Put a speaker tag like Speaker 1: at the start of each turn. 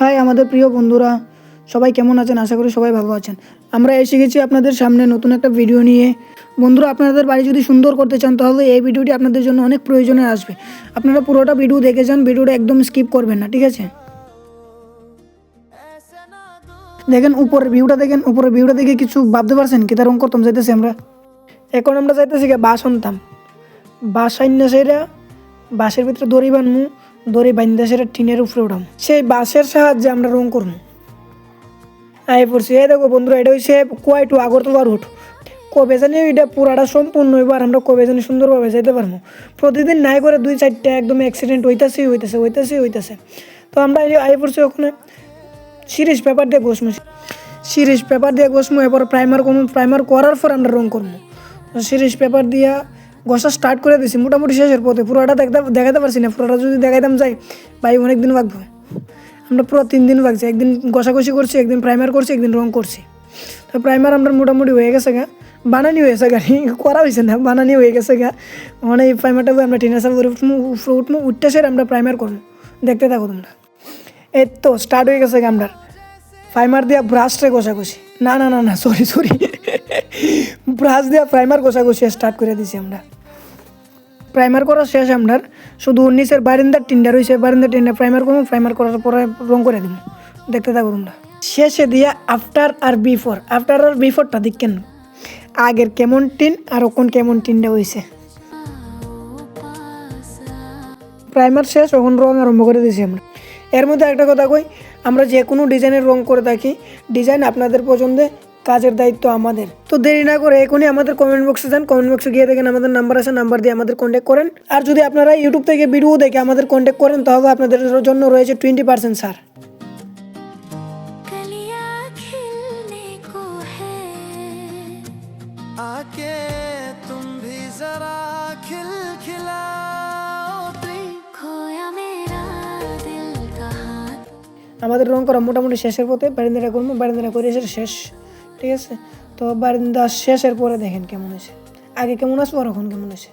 Speaker 1: High আমাদের প্রিয় বন্ধুরা, সবাই কেমন আছেন? আশা করি সবাই ভালো আছেন। আমরা এসে গেছি আপনাদের সামনে নতুন একটা ভিডিও নিয়ে। বন্ধুরা, আপনাদের বাড়ি যদি সুন্দর করতে চান তাহলে এই ভিডিওটি আপনাদের জন্য অনেক প্রয়োজনে আসবে। আপনারা পুরোটা ভিডিও দেখে যান, ভিডিওটা একদম স্কিপ করবেন না, ঠিক আছে? দেখেন উপরের ভিউটা, দেখে কিছু ভাবতে পারছেন কিতা রং করতাম যাইতেছি আমরা? এখন আমরা যাইতেছি বাস আনতাম, বাস আইনা সেরা বাসের ভিতরে দড়ি বানমু, দড়ি বান্ধা সেটা টিনের উপরে উঠাম, সেই বাসের সাহায্যে আমরা রং করবো। আই পড়ছি। এই দেখো বন্ধুরা, এটা হচ্ছে কুয়াই টু আগরতলা রুট। কবে জানি এটা পুরাটা সম্পূর্ণ এবার আমরা কবে জানি সুন্দরভাবে যেতে পারবো। প্রতিদিন নাই করে 2-4টা একদম অ্যাক্সিডেন্ট হইতেছে। তো আমরা আই পড়ছি ওখানে সিরিজ পেপার দিয়ে ঘষমু, এরপর প্রাইমার করার পর আমরা রং করবো। সিরিজ পেপার দিয়া ঘষা স্টার্ট করে দিছি মোটামুটি শেষের পথে। পুরোটা দেখাতে পারছি না, পুরোটা যদি দেখাইতাম যাই ভাই অনেক দিন লাগবো। আমরা পুরো 3 দিন লাগছে, একদিন ঘষাঘষি করছি, একদিন প্রাইমার করছি, একদিন রং করছি। তো প্রাইমার আমরা মোটামুটি হয়ে গেছে বানানি হয়েছে করা হয়েছে না, বানানি হয়ে গেছে মানে এই প্রাইমারটা আমরা টিনের সাথে উঠবো উঠতে সেরে আমরা প্রাইমার করবো। দেখতে থাকো তোমরা। এই তো স্টার্ট হয়ে গেছে আমরা প্রাইমার দিয়া ব্রাশে ঘষাঘষি, না সরি ব্রাশ দিয়া প্রাইমার ঘষাঘষি স্টার্ট করে দিছি আমরা। প্রাইমার করা শেষ আমরা, শুধু নিচের বারিন্দার টিনটা রয়েছে, বারিন্দার টিনটা প্রাইমার করবো, প্রাইমার করার পরে রং করে দেবো। দেখতে থাকো তোমরা। শেষে দিয়া আফটার আর বিফোরটা দেখেন আগের কেমন টিন আর ওখন কেমন টিনটা হয়েছে। প্রাইমার শেষ, ওখান রং আরম্ভ করে দিয়েছি আমরা। এর মধ্যে একটা কথা কই, আমরা যে কোনো ডিজাইনের রং করে থাকি, ডিজাইন আপনাদের পছন্দে, কাজের দায়িত্ব আমাদের। তো দেরি না করে এখনই আমাদের কমেন্ট বক্সে যান, কমেন্ট বক্সে গিয়ে দেখেন আমাদের নাম্বার আছে, নাম্বার দিয়ে আমাদের কন্ট্যাক্ট করেন। আর যদি আপনারা ইউটিউব থেকে ভিডিও দেখে আমাদের কন্ট্যাক্ট করেন তাহলে আপনাদের জন্য রয়েছে 20% ছাড়। আমাদের রং করা মোটামুটি শেষের পথে, বারিন্দাটা করবো, বারিন্দাটা করে এসে শেষ, ঠিক আছে? তো বারিন্দা শেষের পরে দেখেন কেমন হয়েছে, আগে কেমন আসবো আর এখন কেমন হয়েছে।